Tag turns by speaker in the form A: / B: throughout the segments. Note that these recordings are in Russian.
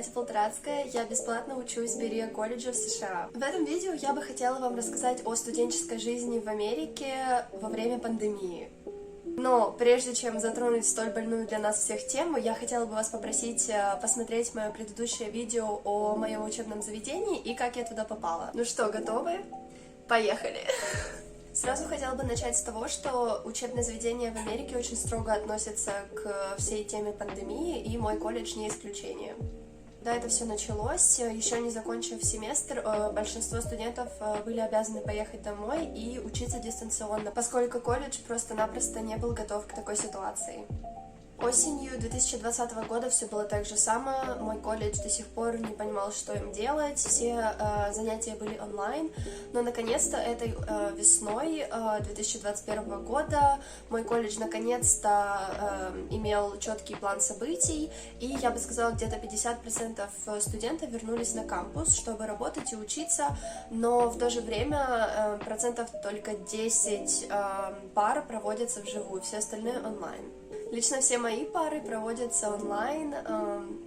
A: Катя Полторацкая, я бесплатно учусь в Берия колледже в США. В этом видео я бы хотела вам рассказать о студенческой жизни в Америке во время пандемии. Но прежде чем затронуть столь больную для нас всех тему, я хотела бы вас попросить посмотреть мое предыдущее видео о моем учебном заведении и как я туда попала. Ну что, готовы? Поехали! Сразу хотела бы начать с того, что учебное заведение в Америке очень строго относится к всей теме пандемии, и мой колледж не исключение. Когда это все началось, еще не закончив семестр, большинство студентов были обязаны поехать домой и учиться дистанционно, поскольку колледж просто-напросто не был готов к такой ситуации. Осенью 2020 года все было так же самое, мой колледж до сих пор не понимал, что им делать, все занятия были онлайн, но наконец-то этой весной 2021 года мой колледж наконец-то имел четкий план событий, и я бы сказала, где-то 50% студентов вернулись на кампус, чтобы работать и учиться, но в то же время процентов только 10 пар проводятся вживую, все остальные онлайн. Лично все мои пары проводятся онлайн,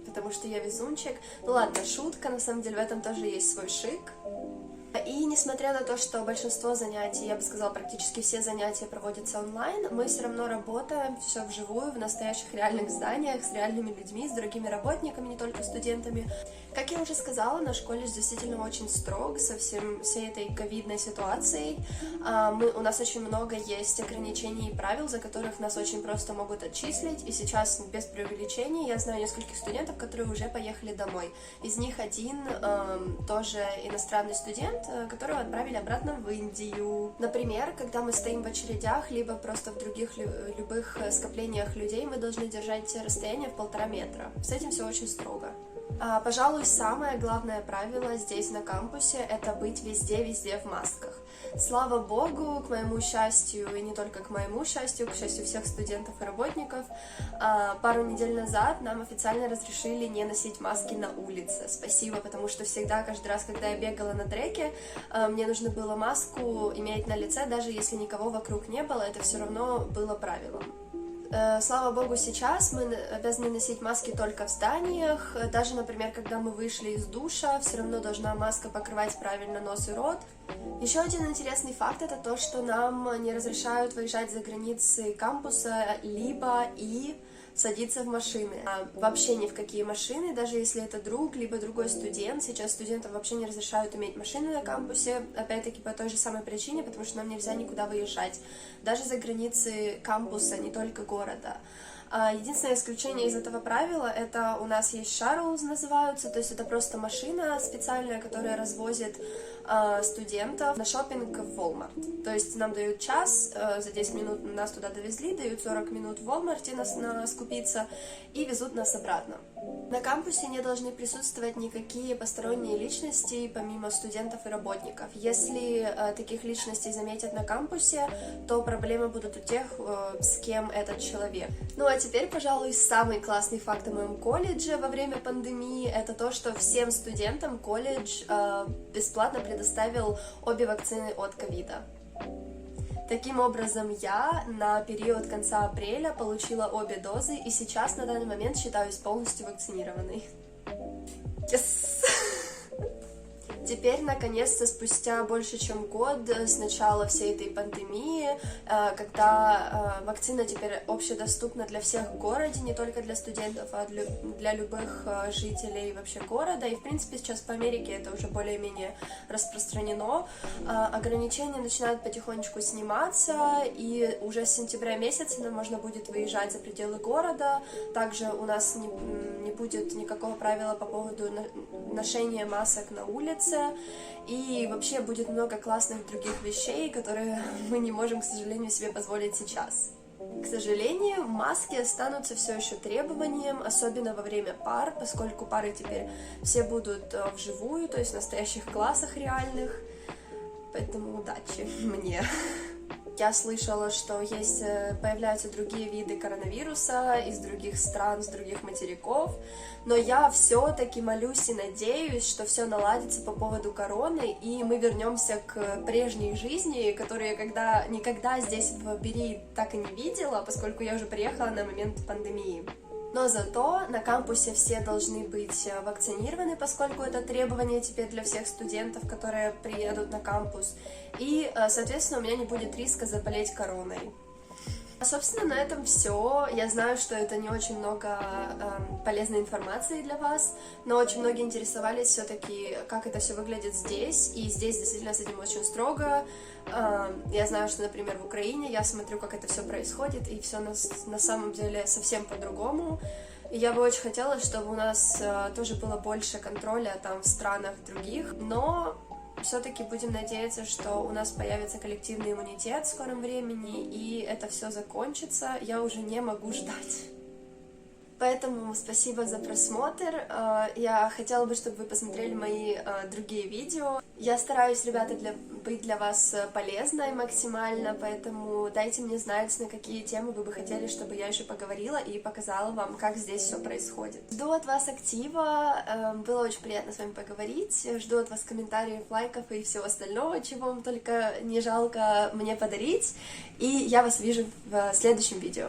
A: потому что я везунчик. Ну ладно, шутка, на самом деле в этом тоже есть свой шик. И несмотря на то, что большинство занятий, я бы сказала, практически все занятия проводятся онлайн, мы все равно работаем все вживую, в настоящих реальных зданиях, с реальными людьми, с другими работниками, не только студентами. Как я уже сказала, наш колледж действительно очень строг со всей этой ковидной ситуацией. У нас очень много есть ограничений и правил, за которых нас очень просто могут отчислить, и сейчас, без преувеличений, я знаю нескольких студентов, которые уже поехали домой. Из них один тоже иностранный студент, которого отправили обратно в Индию. Например, когда мы стоим в очередях, либо просто в других любых скоплениях людей, мы должны держать расстояние в 1,5 метра. С этим все очень строго. Пожалуй, самое главное правило здесь на кампусе — это быть везде в масках. Слава богу, к моему счастью, и не только к моему счастью, к счастью всех студентов и работников, пару недель назад нам официально разрешили не носить маски на улице. Спасибо, потому что всегда, каждый раз, когда я бегала на треке, мне нужно было маску иметь на лице, даже если никого вокруг не было, это все равно было правилом. Слава богу, сейчас мы обязаны носить маски только в зданиях. Даже, например, когда мы вышли из душа, все равно должна маска покрывать правильно нос и рот. Еще один интересный факт — это то, что нам не разрешают выезжать за границы кампуса, либо и садиться в машины. Вообще ни в какие машины, даже если это друг, либо другой студент. Сейчас студентам вообще не разрешают иметь машины на кампусе, опять-таки по той же самой причине, потому что нам нельзя никуда выезжать, даже за границы кампуса, не только города. Единственное исключение из этого правила — это у нас есть shuttles, называются, то есть это просто машина специальная, которая развозит студентов на шопинг в Walmart. То есть нам дают час, за 10 минут нас туда довезли, дают 40 минут в Walmart нас скупиться и везут нас обратно. На кампусе не должны присутствовать никакие посторонние личности, помимо студентов и работников. Если таких личностей заметят на кампусе, то проблемы будут у тех, с кем этот человек. Ну а теперь, пожалуй, самый классный факт о моем колледже во время пандемии — это то, что всем студентам колледж бесплатно предоставил обе вакцины от ковида. Таким образом, я на период конца апреля получила обе дозы, и сейчас на данный момент считаюсь полностью вакцинированной. Yes! Теперь, наконец-то, спустя больше чем год с начала всей этой пандемии, когда вакцина теперь общедоступна для всех в городе, не только для студентов, а для любых жителей вообще города, и, в принципе, сейчас по Америке это уже более-менее распространено, ограничения начинают потихонечку сниматься, и уже с сентября месяца нам можно будет выезжать за пределы города. Также у нас не будет никакого правила по поводу ношения масок на улице, и вообще будет много классных других вещей, которые мы не можем, к сожалению, себе позволить сейчас. К сожалению, маски останутся все еще требованием, особенно во время пар, поскольку пары теперь все будут вживую, то есть в настоящих классах реальных, поэтому удачи мне. Я слышала, что появляются другие виды коронавируса из других стран, с других материков, но я все-таки молюсь и надеюсь, что все наладится по поводу короны, и мы вернемся к прежней жизни, которую я никогда здесь в Берии так и не видела, поскольку я уже приехала на момент пандемии. Но зато на кампусе все должны быть вакцинированы, поскольку это требование теперь для всех студентов, которые приедут на кампус. И, соответственно, у меня не будет риска заболеть короной. Собственно, на этом все. Я знаю, что это не очень много полезной информации для вас, но очень многие интересовались все-таки, как это все выглядит здесь, и здесь действительно с этим очень строго. Я знаю, что, например, в Украине я смотрю, как это все происходит, и все на самом деле совсем по-другому. И я бы очень хотела, чтобы у нас тоже было больше контроля там в странах других, но все-таки будем надеяться, что у нас появится коллективный иммунитет в скором времени, и это все закончится. Я уже не могу ждать. Поэтому спасибо за просмотр. Я хотела бы, чтобы вы посмотрели мои другие видео. Я стараюсь, ребята, быть для вас полезной максимально, поэтому дайте мне знать, на какие темы вы бы хотели, чтобы я еще поговорила и показала вам, как здесь все происходит. Жду от вас актива, было очень приятно с вами поговорить, жду от вас комментариев, лайков и всего остального, чего вам только не жалко мне подарить, и я вас вижу в следующем видео.